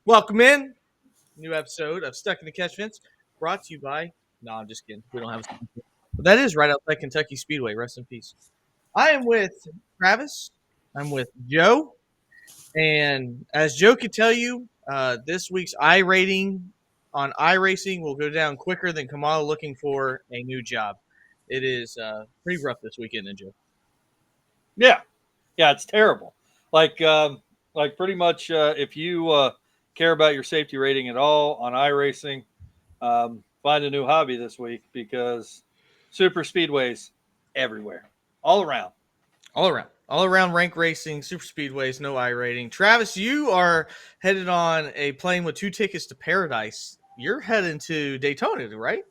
Welcome in. New episode of Stuck in the Catch Fence, brought to you by. No, I'm just kidding. We don't have a sponsor. But that is right outside Kentucky Speedway. Rest in peace. I am with Travis. I'm with Joe. And as Joe could tell you, this week's I rating on iRacing will go down quicker than Kamala looking for a new job. It is pretty rough this weekend, Joe. Yeah, yeah, it's terrible. Like pretty much, if you care about your safety rating at all on iRacing, find a new hobby this week because super speedways everywhere, all around. All around rank racing, super speedways, no I rating. Travis, you are headed on a plane with 2 tickets to paradise. You're heading to Daytona, right?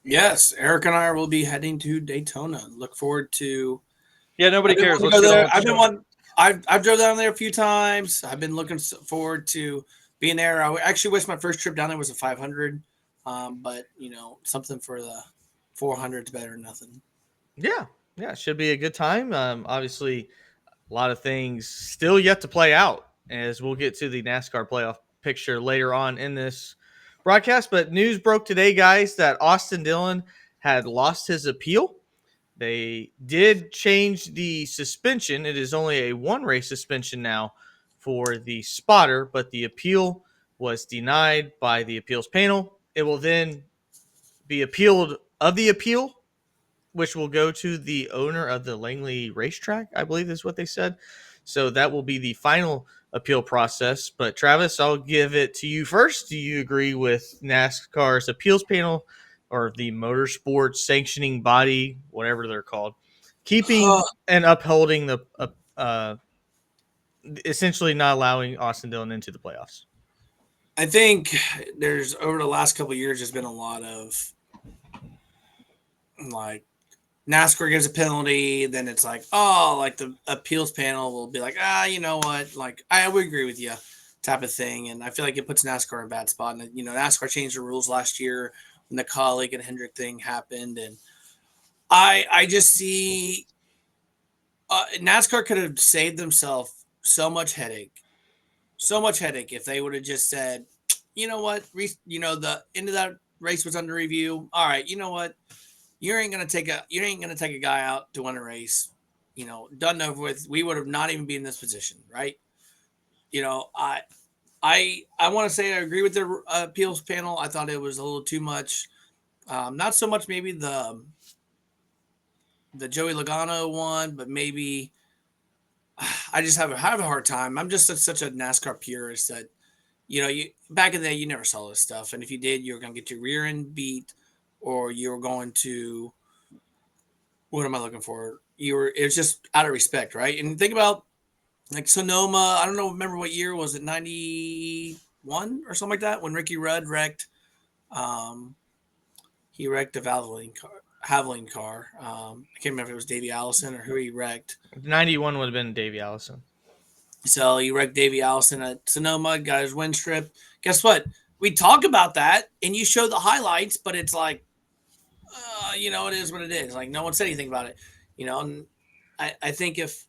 Yes, Eric and I will be heading to Daytona. Look forward to. Yeah, nobody I've been cares. wanting to Let's go get on there. with the I've been show. one. I've drove down there a few times. I've been looking forward to being there. I actually wish my first trip down there was a 500, but something for the 400 is better than nothing. Yeah, should be a good time. Obviously, a lot of things still yet to play out as we'll get to the NASCAR playoff picture later on in this broadcast. But news broke today, guys, that Austin Dillon had lost his appeal. They did change the suspension. It is only a one race suspension now for the spotter, but the appeal was denied by the appeals panel. It will then be appealed of the appeal, which will go to the owner of the Langley racetrack, I believe is what they said. So that will be the final appeal process. But Travis, I'll give it to you first. Do you agree with NASCAR's appeals panel or the motorsports sanctioning body, whatever they're called, keeping and upholding the essentially not allowing Austin Dillon into the playoffs? I think there's over the last couple of years, there's been a lot of like NASCAR gives a penalty, then it's like, oh, like the appeals panel will be like, you know what? Like, I would agree with you type of thing. And I feel like it puts NASCAR in a bad spot. And, NASCAR changed the rules last year when the colleague and Hendrick thing happened. And I just see NASCAR could have saved themselves so much headache if they would have just said, you know what? The end of that race was under review. All right, you know what? You ain't gonna take a guy out to win a race. Done over with. We would have not even been in this position, right? I want to say I agree with the appeals panel. I thought it was a little too much. Not so much maybe the Joey Logano one, but maybe I just have a hard time. I'm just such a NASCAR purist that you back in the day you never saw this stuff, and if you did, you were gonna get your rear end beat, or you were going to what am I looking for? It's just out of respect, right? And think about like Sonoma. I don't know. Remember what year was it? 91 or something like that when Ricky Rudd wrecked. Um, he wrecked a Havoline car. I can't remember if it was Davey Allison or who he wrecked. 91 would have been Davey Allison. So he wrecked Davey Allison at Sonoma, got his win strip. Guess what? We talk about that, and you show the highlights, but it's like, it is what it is. Like, no one said anything about it. And I think if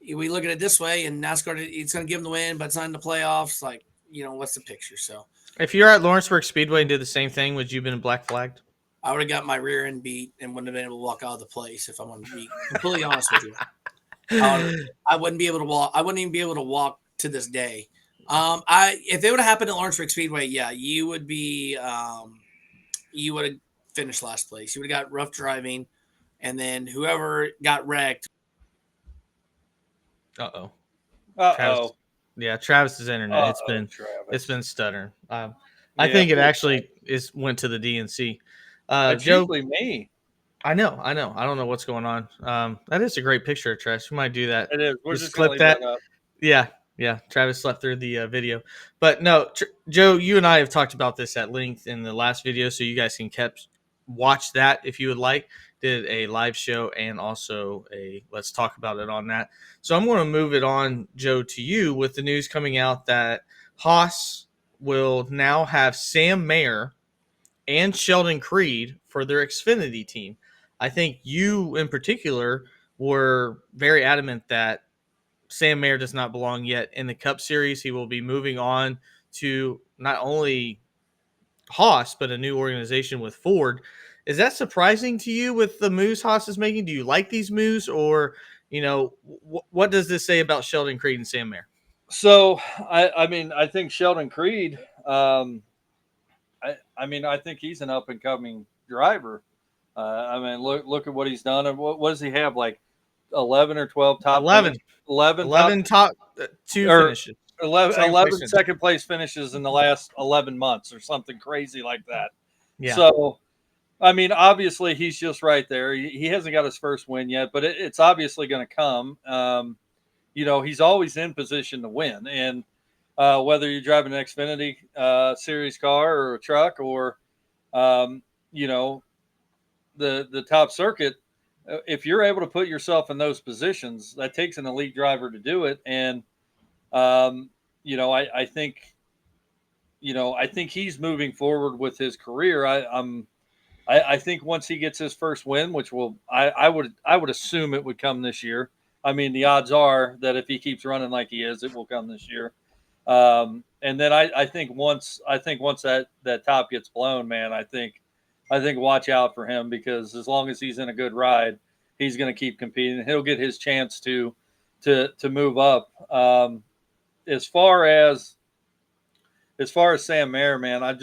we look at it this way, and NASCAR, it's going to give them the win, but it's not in the playoffs, like, what's the picture? So if you're at Lawrenceburg Speedway and did the same thing, would you have been black flagged? I would have got my rear end beat and wouldn't have been able to walk out of the place, if I want to be completely honest with you. I wouldn't be able to walk. I wouldn't even be able to walk to this day. If it would have happened at Lawrenceburg Speedway, yeah, you would be, you would have finished last place. You would have got rough driving, and then whoever got wrecked. Travis, yeah, Travis's internet. It's been stuttering. I think it actually went to the DNC. It's Joe, usually me. I know. I don't know what's going on. That is a great picture of Travis. We might do that. It is. We're Just clip that up. Yeah. Travis slept through the video, but no, Joe, you and I have talked about this at length in the last video, so you guys can watch that if you would like. Did a live show and also a let's talk about it on that. So I'm going to move it on, Joe, to you with the news coming out that Haas will now have Sam Mayer and Sheldon Creed for their Xfinity team. I think you in particular were very adamant that Sam Mayer does not belong yet in the Cup Series. He will be moving on to not only Haas, but a new organization with Ford. Is that surprising to you with the moves Haas is making? Do you like these moves, or what does this say about Sheldon Creed and Sam Mayer? So I mean, I think Sheldon Creed. I mean, I think he's an up and coming driver. I mean, look at what he's done, and what does he have, like 11 or 12 top 11, finish, 11 top 11 top two or finishes, 11, second place 11 finish. second place finishes in the last 11 months or something crazy like that. Yeah. So I mean, obviously he's just right there. He hasn't got his first win yet, but it's obviously going to come. He's always in position to win, and whether you're driving an Xfinity series car or a truck or um, you know the top circuit, if you're able to put yourself in those positions, that takes an elite driver to do it. And I think I think he's moving forward with his career. I think once he gets his first win, which I would assume it would come this year. I mean, the odds are that if he keeps running like he is, it will come this year. And then I think once that top gets blown, man, I think watch out for him, because as long as he's in a good ride, he's going to keep competing. He'll get his chance to move up. As far as Sam Mayer, man, I'm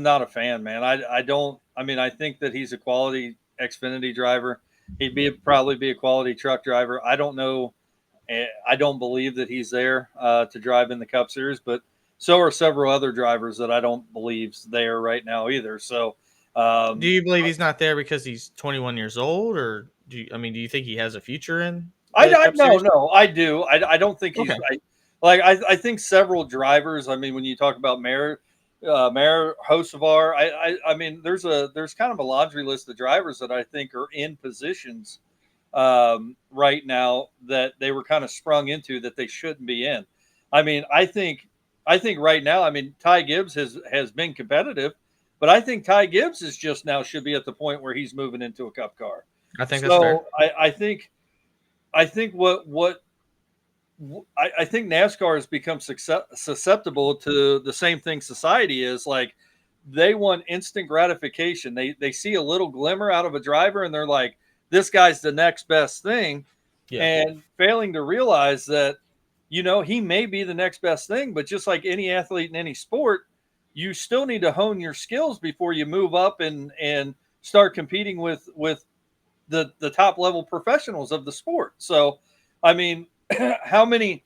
not a fan, man. I don't. I mean, I think that he's a quality Xfinity driver. Probably be a quality truck driver. I don't know. I don't believe that he's there to drive in the Cup Series, but so are several other drivers that I don't believe's there right now either. So, Do you believe he's not there because he's 21 years old, or do you think he has a future in the Cup Series? no, I do. I don't think he's Okay. I think several drivers. I mean, when you talk about Mayer Hocevar, I mean, there's kind of a laundry list of drivers that I think are in positions right now that they were kind of sprung into that they shouldn't be in. I mean, I think right now, I mean, Ty Gibbs has been competitive, but I think Ty Gibbs is just now should be at the point where he's moving into a Cup car. I think that's fair. So I think I think NASCAR has become susceptible to the same thing society is. Like, they want instant gratification. They see a little glimmer out of a driver and they're like, this guy's the next best thing. Yeah. And failing to realize that, he may be the next best thing, but just like any athlete in any sport, you still need to hone your skills before you move up and start competing with the top level professionals of the sport. So, I mean, how many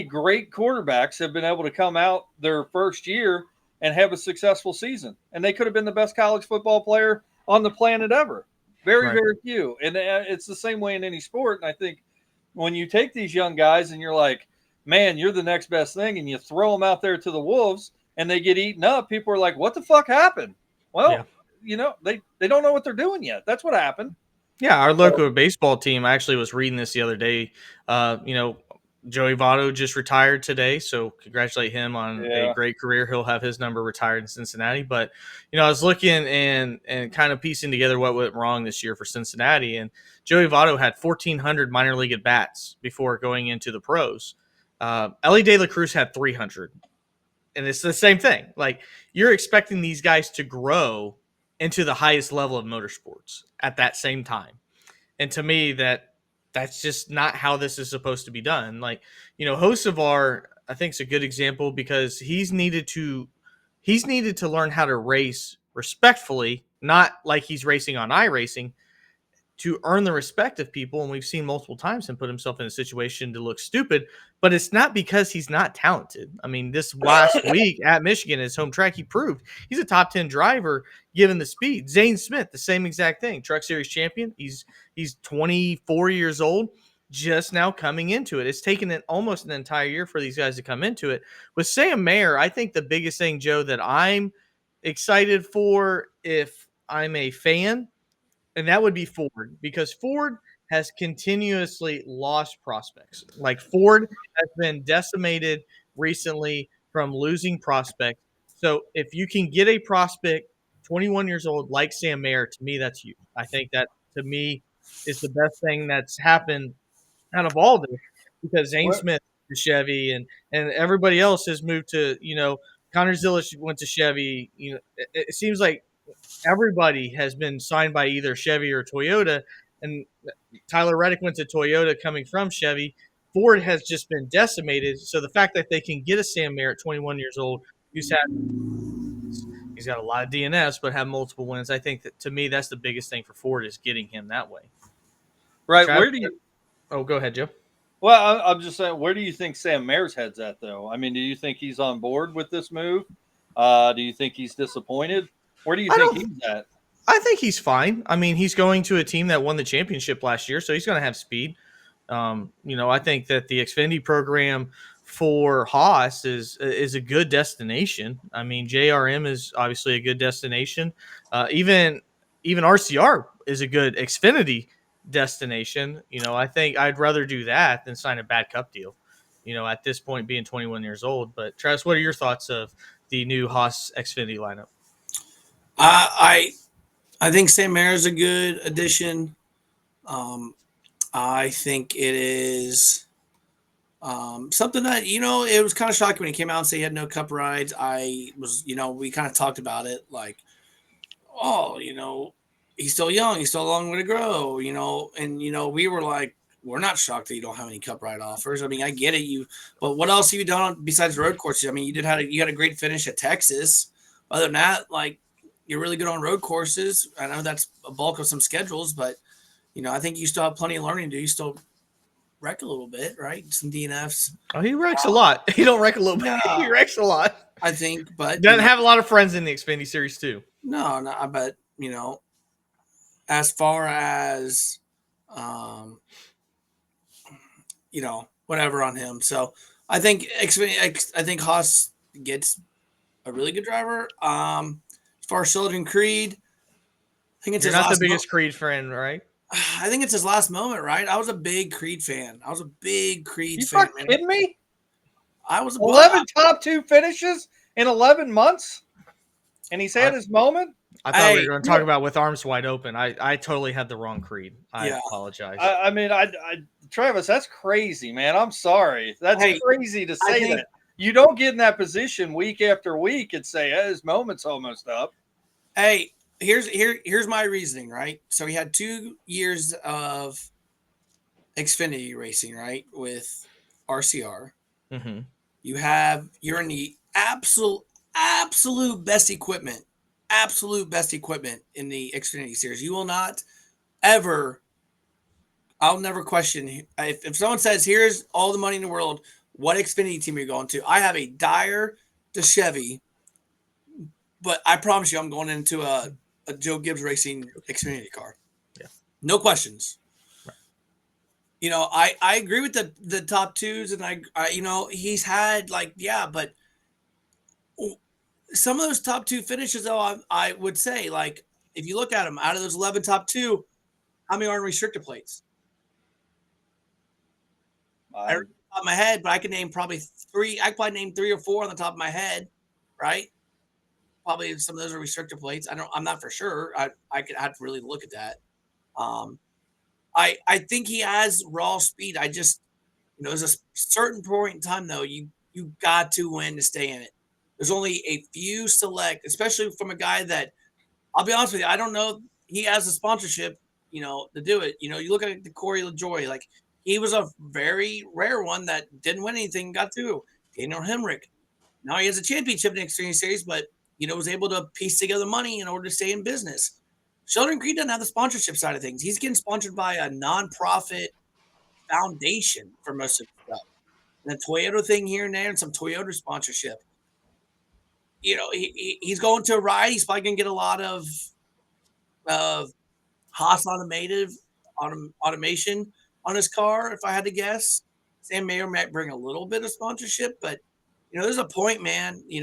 great quarterbacks have been able to come out their first year and have a successful season, and they could have been the best college football player on the planet ever? Very, Right. very few. And it's the same way in any sport. And I think when you take these young guys and you're like, man, you're the next best thing, and you throw them out there to the wolves and they get eaten up, people are like, what the fuck happened? Well, they don't know what they're doing yet. That's what happened. Yeah, our local baseball team. I actually was reading this the other day. Joey Votto just retired today, so congratulate him on a Yeah. great career. He'll have his number retired in Cincinnati. But I was looking and kind of piecing together what went wrong this year for Cincinnati, and Joey Votto had 1,400 minor league at bats before going into the pros. Ellie De La Cruz had 300, and it's the same thing. Like, you're expecting these guys to grow into the highest level of motorsports at that same time. And to me, that's just not how this is supposed to be done. Like, Hocevar, I think, is a good example because he's needed to learn how to race respectfully, not like he's racing on iRacing, to earn the respect of people. And we've seen multiple times him put himself in a situation to look stupid, but it's not because he's not talented. I mean, this last week at Michigan, his home track, he proved he's a top 10 driver given the speed. Zane Smith, the same exact thing. Truck Series champion. He's 24 years old, just now coming into it. It's taken almost an entire year for these guys to come into it. With Sam Mayer, I think the biggest thing, Joe, that I'm excited for if I'm a fan, and that would be Ford, because Ford has continuously lost prospects. Like, Ford has been decimated recently from losing prospects. So if you can get a prospect 21 years old like Sam Mayer, to me, that's huge. I think that, to me, is the best thing that's happened out of all this, because Zane What? Smith to Chevy, and everybody else has moved to, Connor Zilish went to Chevy. It seems like everybody has been signed by either Chevy or Toyota, and Tyler Reddick went to Toyota coming from Chevy. Ford has just been decimated. So the fact that they can get a Sam Mayer at 21 years old, who's had he's got a lot of DNS, but have multiple wins. I think that, to me, that's the biggest thing for Ford, is getting him that way. Right. Travis, Where do you? go ahead, Joe. Well, I'm just saying, where do you think Sam Mayer's head's at, though? I mean, do you think he's on board with this move? Do you think he's disappointed? Where do you I think don't. he's at? I think he's fine. I mean, he's going to a team that won the championship last year, so he's going to have speed. I think that the Xfinity program for Haas is a good destination. I mean, JRM is obviously a good destination. Even RCR is a good Xfinity destination. I think I'd rather do that than sign a bad Cup deal. At this point, being 21 years old. But Travis, what are your thoughts of the new Haas Xfinity lineup? I think Sam Mayer is a good addition. I think it is something that, it was kind of shocking when he came out and said he had no cup rides. I was, we kind of talked about it like, oh, he's still young. He's still a long way to grow, and, we were like, we're not shocked that you don't have any cup ride offers. I mean, I get it. But what else have you done besides road courses? I mean, you had a great finish at Texas. Other than that, like, you're really good on road courses. I know that's a bulk of some schedules, but I think you still have plenty of learning to do. You still wreck a little bit, right? Some DNFs. Oh, he wrecks a lot. He don't wreck a little bit. Yeah. He wrecks a lot. I think, but Doesn't have a lot of friends in the Xfinity series too. No, but as far as whatever on him. So I think I think Haas gets a really good driver. As far as Sheldon Creed, I think it's You're his not the last biggest Creed fan, right? I think it's his last moment, right? I was a big Creed fan. You fan. fucking kidding me? I was 11 top 2 finishes in 11 months, and he's had his moment. I thought we were going to talk about with arms wide open. I totally had the wrong Creed. I apologize. I mean, Travis, that's crazy, man. I'm sorry. That's crazy to say that. You don't get in that position week after week and say, hey, his moment's almost up. Hey, here's my reasoning, right? So he had 2 years of Xfinity racing, right, with RCR. Mm-hmm. You're in the absolute best equipment in the Xfinity series. You will not ever. I'll never question if someone says, "Here's all the money in the world. What Xfinity team are you going to?" I have a Dyer to Chevy, but I promise you, I'm going into a Joe Gibbs Racing Xfinity car. Yeah, no questions. Right. I agree with the top twos, and I he's had but some of those top 2 finishes, though, I would say, like, if you look at them, out of those 11 top 2, how many are in restrictor plates? I don't know off the top of my head, but I can name probably 3. I could probably name 3 or 4 on the top of my head, right? Probably some of those are restrictor plates. I'm not for sure. I could have to really look at that. I think he has raw speed. I just, there's a certain point in time, though, you got to win to stay in it. There's only a few select, especially from a guy that, I'll be honest with you, I don't know he has a sponsorship, to do it. You look at the Corey LaJoy, like, he was a very rare one that didn't win anything, got through. Daniel Hemrick. Now he has a championship in the Xfinity Series, but, was able to piece together money in order to stay in business. Sheldon Creed doesn't have the sponsorship side of things. He's getting sponsored by a nonprofit foundation for most of the stuff. And a Toyota thing here and there and some Toyota sponsorship. He's going to a ride. He's probably going to get a lot of Haas automation on his car, if I had to guess. Sam Mayer might bring a little bit of sponsorship, but there's a point, man. You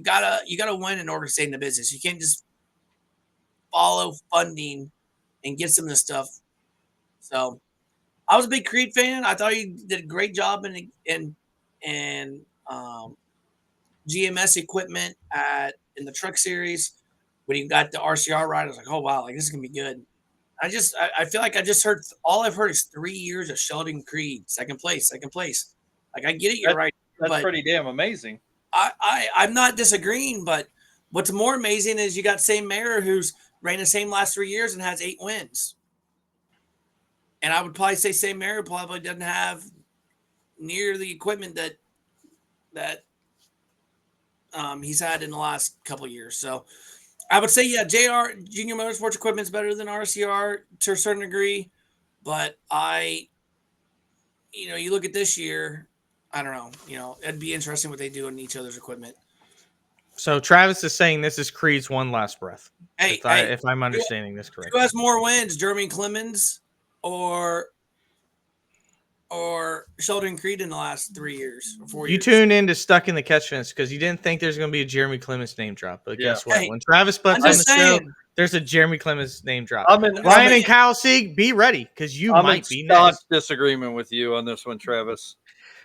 gotta win in order to stay in the business. You can't just follow funding and get some of this stuff. So I was a big Creed fan. I thought he did a great job in GMS equipment in the truck series. When he got the RCR ride, I was like, oh wow, like this is gonna be good. I feel like I just heard all I've heard is 3 years of Sheldon Creed, second place, second place. Like I get it, you're right, That's but pretty damn amazing. I'm not disagreeing, but what's more amazing is you got same mayor who's ran the same last 3 years and has 8 wins. And I would probably say same mayor probably doesn't have near the equipment that he's had in the last couple of years. So I would say, yeah, JR Junior Motorsports equipment is better than RCR to a certain degree, but you look at this year, I don't know, it'd be interesting what they do in each other's equipment. So Travis is saying this is Creed's one last breath. Hey, if I'm understanding this correctly. Who has more wins, Jeremy Clemens or Sheldon Creed in the last 3 years or 4 years? You tuned in to Stuck in the Catch Fence because you didn't think there's going to be a Jeremy Clemens name drop. But guess what? Hey, when Travis butts on the show, there's a Jeremy Clemens name drop. Ryan and Kyle Sieg, be ready because might be next. Disagreement with you on this one, Travis.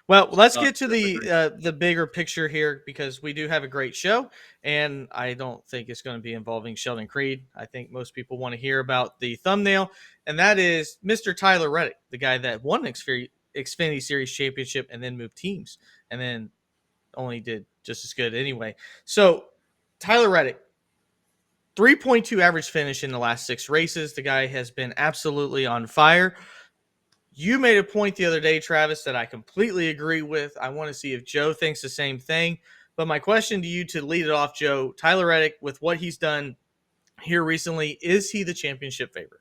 Well, let's get to the bigger picture here because we do have a great show, and I don't think it's going to be involving Sheldon Creed. I think most people want to hear about the thumbnail, and that is Mr. Tyler Reddick, the guy that won an Xfinity Series championship and then moved teams, and then only did just as good anyway. So, Tyler Reddick, 3.2 average finish in the last 6 races. The guy has been absolutely on fire. You made a point the other day, Travis, that I completely agree with. I want to see if Joe thinks the same thing. But my question to you to lead it off, Joe, Tyler Reddick, with what he's done here recently, is he the championship favorite?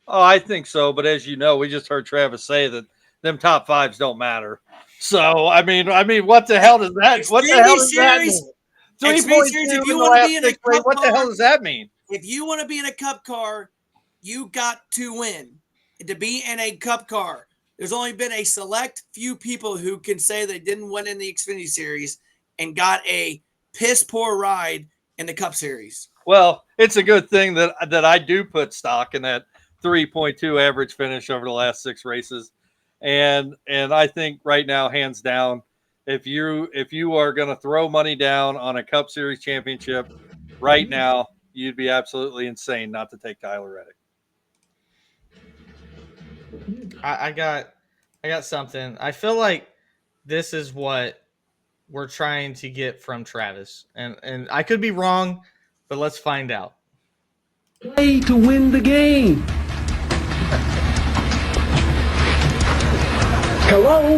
Oh, I think so. But as you know, we just heard Travis say that them top 5s don't matter. So, I mean, what the hell does that? What the hell does that mean? 3.2 in the last 6 races. What the hell does that mean? If you want to be in a Cup car, you got to win. To be in a Cup car, there's only been a select few people who can say they didn't win in the Xfinity Series and got a piss poor ride in the Cup Series. Well, it's a good thing that I do put stock in that 3.2 average finish over the last 6 races, and I think right now, hands down, if you are going to throw money down on a Cup Series championship right now, you'd be absolutely insane not to take Tyler Reddick. I got something. I feel like this is what we're trying to get from Travis, and I could be wrong, but let's find out. Play to win the game. Hello?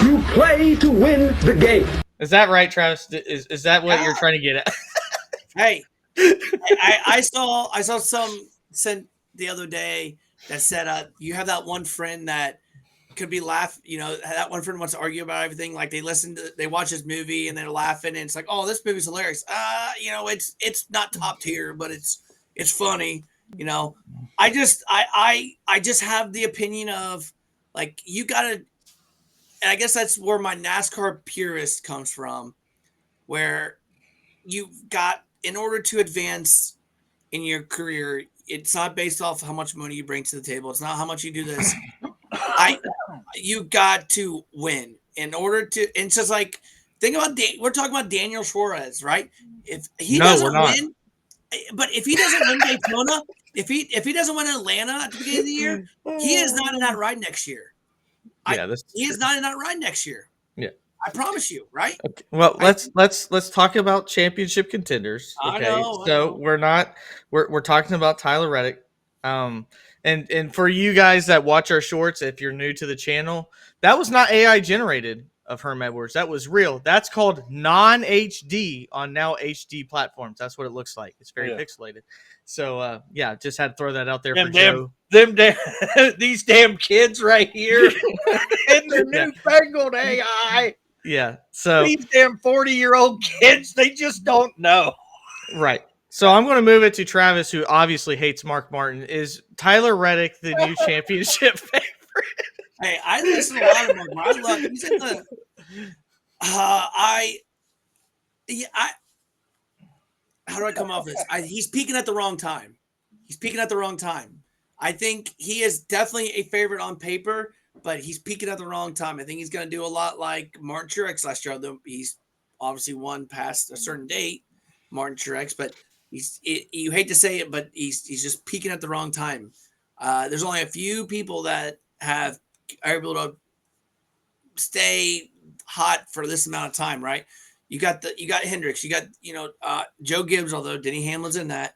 You play to win the game. Is that right, Travis? Is that what you're trying to get at? Hey, I saw some sent the other day that said you have that one friend that could be that one friend wants to argue about everything. Like they watch his movie and they're laughing and it's like, oh, this movie's hilarious. It's not top tier, but it's funny. I just have the opinion of like, you gotta, and I guess that's where my NASCAR purist comes from, where you've got, in order to advance in your career, it's not based off how much money you bring to the table. It's not how much you do this. You got to win in order to. And it's just like, think about we're talking about Daniel Suarez, right? If he doesn't win, but if he doesn't win Daytona, if he doesn't win Atlanta at the beginning of the year, he is not in that ride next year. He is not in that ride next year. Yeah, I promise you, right? Okay. Well, let's talk about championship contenders. Okay, I know. We're talking about Tyler Reddick. And for you guys that watch our shorts, if you're new to the channel, that was not AI generated of Herm Edwards. That was real. That's called non-HD on now HD platforms. That's what it looks like. It's very pixelated. So just had to throw that out there for Joe. These damn kids right here in the newfangled AI. Yeah. So these damn 40-year-old kids, they just don't know. Right. So I'm going to move it to Travis, who obviously hates Mark Martin. Is Tyler Reddick the new championship favorite? Hey, I listen to a lot of Mark Martin. I love him. He's in the. How do I come off this? He's peaking at the wrong time. I think he is definitely a favorite on paper, but he's peaking at the wrong time. I think he's going to do a lot like Martin Truex last year, although he's obviously won past a certain date, Martin Truex. But You hate to say it, but he's just peaking at the wrong time. There's only a few people that are able to stay hot for this amount of time, right? You got Hendricks, you got Joe Gibbs, although Denny Hamlin's in that.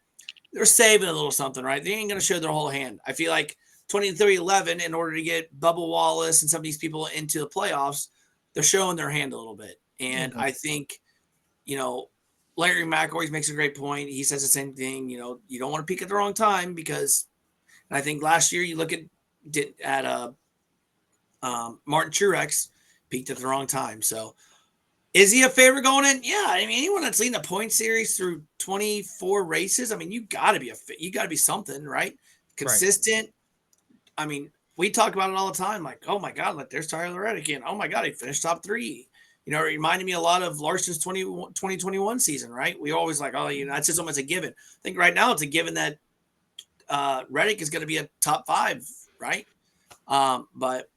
They're saving a little something, right? They ain't going to show their whole hand. I feel like 23-11, in order to get Bubba Wallace and some of these people into the playoffs, they're showing their hand a little bit. And I think, Larry Mack always makes a great point. He says the same thing. You don't want to peak at the wrong time because, and I think last year you look at Martin Truex peaked at the wrong time. So is he a favorite going in? Yeah. I mean, anyone that's leading a point series through 24 races, I mean, you got to be something, right? Consistent. Right. I mean, we talk about it all the time. Like, oh my God, there's Tyler Reddick again. Oh my God, he finished top 3. It reminded me a lot of Larson's 2021 season, right? We always like, that's just almost a given. I think right now it's a given that Reddick is going to be a top 5, right? But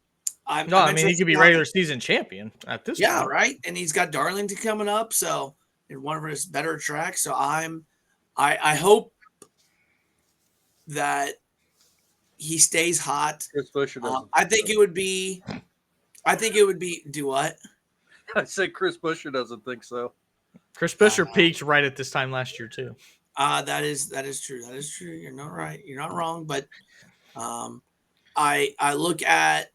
I mean, he could be regular season champion at this point. Yeah, right. And he's got Darlington coming up, so in one of his better tracks. So I hope that he stays hot. Chris Buescher doesn't. I think it would be. Do what? I said Chris Buescher doesn't think so. Chris Buescher peaked right at this time last year too. That is true. That is true. You're not right. You're not wrong. But I look at.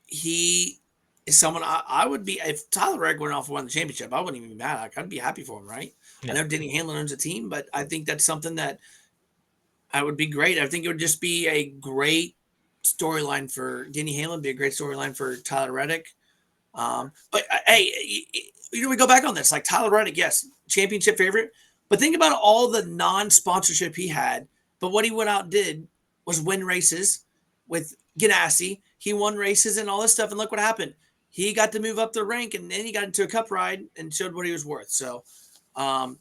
He is someone I would be if Tyler Reddick went off and won the championship. I wouldn't even be mad. I'd be happy for him, right? Yeah. I know Denny Hamlin owns a team, but I think that's something that I would be great. I think it would just be a great storyline for Denny Hamlin, be a great storyline for Tyler Reddick. But hey, we go back on this. Like Tyler Reddick, yes, championship favorite. But think about all the non-sponsorship he had. But what he went out and did was win races with Ganassi. He won races and all this stuff, and look what happened. He got to move up the rank, and then he got into a cup ride and showed what he was worth. So, but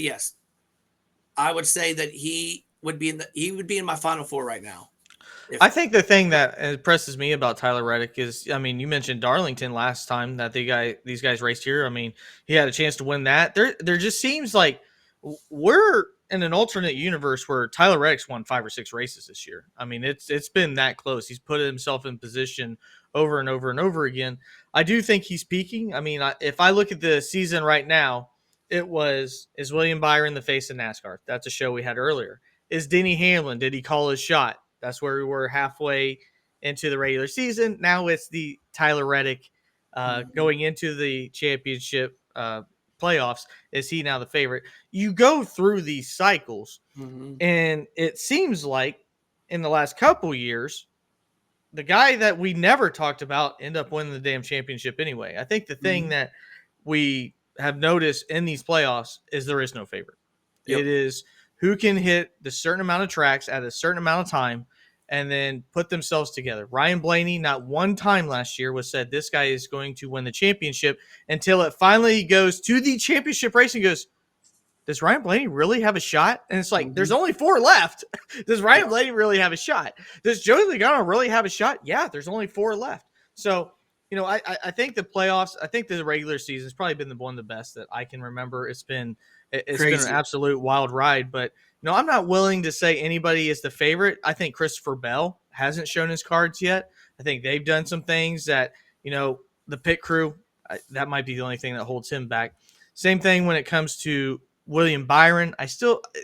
yes, I would say that he would be in my final 4 right now. I think the thing that impresses me about Tyler Reddick is, I mean, you mentioned Darlington last time that these guys raced here. I mean, he had a chance to win that. There just seems like we're in an alternate universe where Tyler Reddick's won 5 or 6 races this year. I mean, it's been that close. He's put himself in position over and over and over again. I do think he's peaking. I mean, if I look at the season right now, is William Byron the face of NASCAR? That's a show we had earlier. Is Denny Hamlin, did he call his shot? That's where we were halfway into the regular season. Now it's the Tyler Reddick going into the championship playoffs. Is he now the favorite? You go through these cycles, and it seems like in the last couple years, the guy that we never talked about end up winning the damn championship anyway. I think the thing that we have noticed in these playoffs is there is no favorite. Yep. It is who can hit the certain amount of tracks at a certain amount of time and then put themselves together. Ryan Blaney, not one time last year was said this guy is going to win the championship until it finally goes to the championship race and goes, does Ryan Blaney really have a shot? And it's like, there's only 4 left. Does Ryan Blaney really have a shot? Does Joey Logano really have a shot? Yeah, there's only 4 left. So, I think the playoffs, I think the regular season has probably been one of the best that I can remember. It's been an absolute wild ride, but I'm not willing to say anybody is the favorite. I think Christopher Bell hasn't shown his cards yet. I think they've done some things that, the pit crew, that might be the only thing that holds him back. Same thing when it comes to William Byron.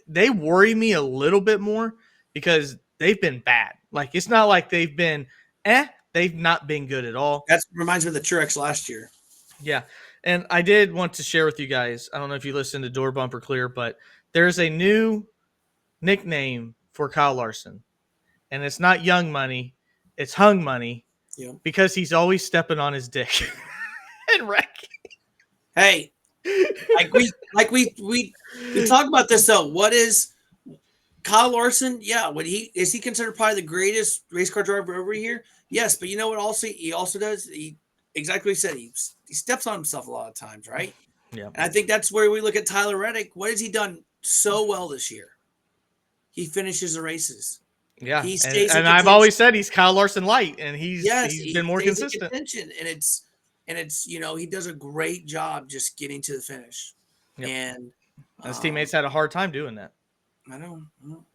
They worry me a little bit more because they've been bad. Like, it's not like they've been, they've not been good at all. That reminds me of the Truex last year. Yeah. And I did want to share with you guys, I don't know if you listened to Door Bumper Clear, but there's a new nickname for Kyle Larson. And it's not Young Money, it's Hung Money. Yeah. Because he's always stepping on his dick and wrecking. Hey, like we talk about this though. What is Kyle Larson? Yeah, is he considered probably the greatest race car driver over here? Yes, but you know what? Also, he also does. He exactly what he said. He steps on himself a lot of times, right? Yeah. And I think that's where we look at Tyler Reddick. What has he done so well this year? He finishes the races. Yeah, he stays and I've always said he's Kyle Larson light, and he's been more consistent. And it's he does a great job just getting to the finish. Yep. And His teammates had a hard time doing that. I know.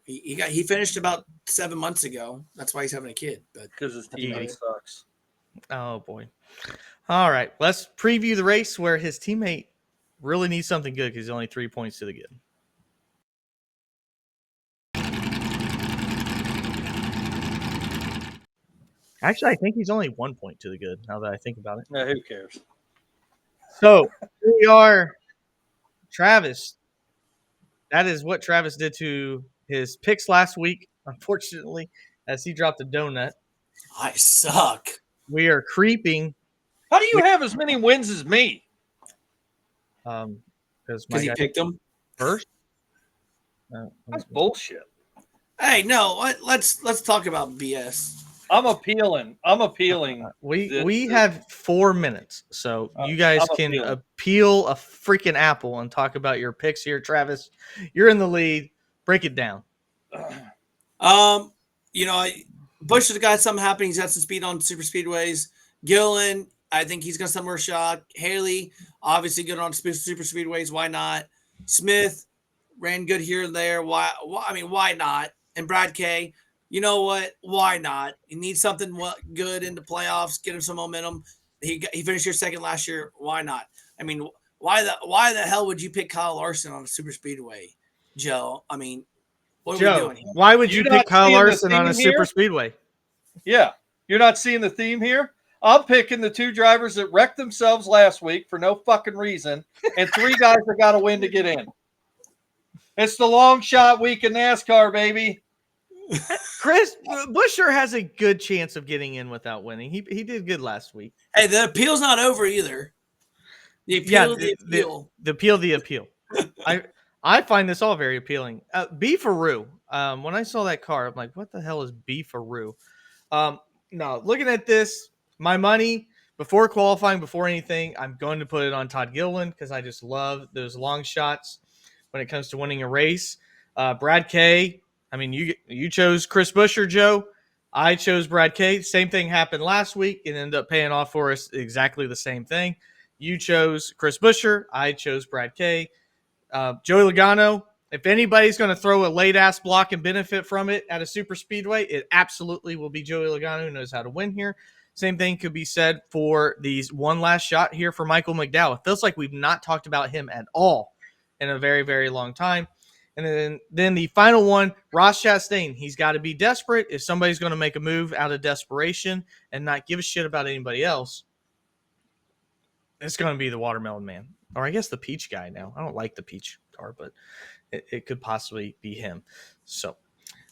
He finished about 7 months ago. That's why he's having a kid. But Because his teammate sucks. Oh boy. All right, let's preview the race where his teammate really needs something good because he's only 3 points to the good. Actually, I think he's only 1 point to the good now that I think about it. Yeah, who cares? So here we are, Travis. That is what Travis did to his picks last week, unfortunately, as he dropped a donut. I suck. We are creeping How do you have as many wins as me? because Because he picked him. first. That's bullshit. Hey, no. Let's talk about BS. I'm appealing. We have 4 minutes, so you guys I'm can appealing. appeal a freaking apple and talk about your picks here, Travis. You're in the lead. Break it down. Bush has got something happening. He's got some speed on super speedways. Gillen, I think he's got some more shot. Haley, obviously good on super speedways. Why not? Smith ran good here and there. Why not? And Brad K, you know what? Why not? He needs something good in the playoffs. Get him some momentum. He finished here second last year. Why not? I mean, why the hell would you pick Kyle Larson on a super speedway, Joe? I mean, what are we doing here? Why would you pick Kyle Larson on a super speedway? Yeah, you're not seeing the theme here. I'm picking the 2 drivers that wrecked themselves last week for no fucking reason, and 3 guys that got to win to get in. It's the long shot week in NASCAR, baby. Chris Bush sure has a good chance of getting in without winning. He did good last week. Hey, the appeal's not over either. The appeal, the appeal. I find this all very appealing. Beefaroo. When I saw that car, I'm like, what the hell is Beefaroo? No, looking at this, my money before qualifying, before anything, I'm going to put it on Todd Gilliland because I just love those long shots when it comes to winning a race. Brad K. I mean, you chose Chris Buescher, Joe. I chose Brad K. Same thing happened last week. It ended up paying off for us exactly the same thing. You chose Chris Buescher. I chose Brad K. Joey Logano, if anybody's going to throw a late-ass block and benefit from it at a super speedway, it absolutely will be Joey Logano, who knows how to win here. Same thing could be said for these one last shot here for Michael McDowell. It feels like we've not talked about him at all in a very, very long time. And then the final one, Ross Chastain. He's got to be desperate. If somebody's going to make a move out of desperation and not give a shit about anybody else, it's going to be the Watermelon Man. Or I guess the Peach guy now. I don't like the Peach car, but it could possibly be him. So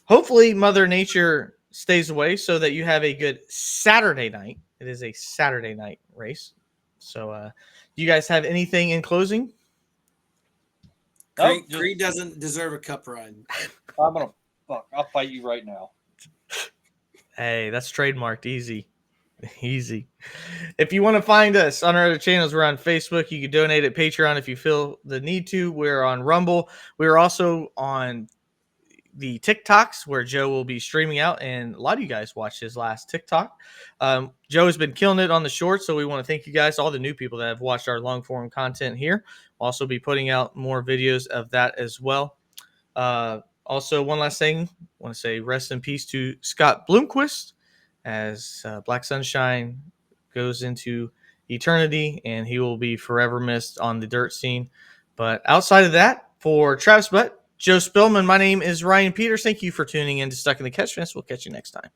hopefully Mother Nature stays away so that you have a good Saturday night. It is a Saturday night race. So do you guys have anything in closing? Creed doesn't deserve a cup run. I'll fight you right now. Hey, that's trademarked. Easy. If you want to find us on our other channels, we're on Facebook. You can donate at Patreon if you feel the need to. We're on Rumble. We're also on the TikToks where Joe will be streaming out, and a lot of you guys watched his last TikTok. Joe has been killing it on the shorts, so we want to thank you guys, all the new people that have watched our long form content here. We'll also be putting out more videos of that as well. Also, one last thing, I want to say rest in peace to Scott Bloomquist as Black Sunshine goes into eternity, and he will be forever missed on the dirt scene. But outside of that, for Travis Butt, Joe Spillman, my name is Ryan Peters. Thank you for tuning in to Stuck in the Catch Fence. We'll catch you next time.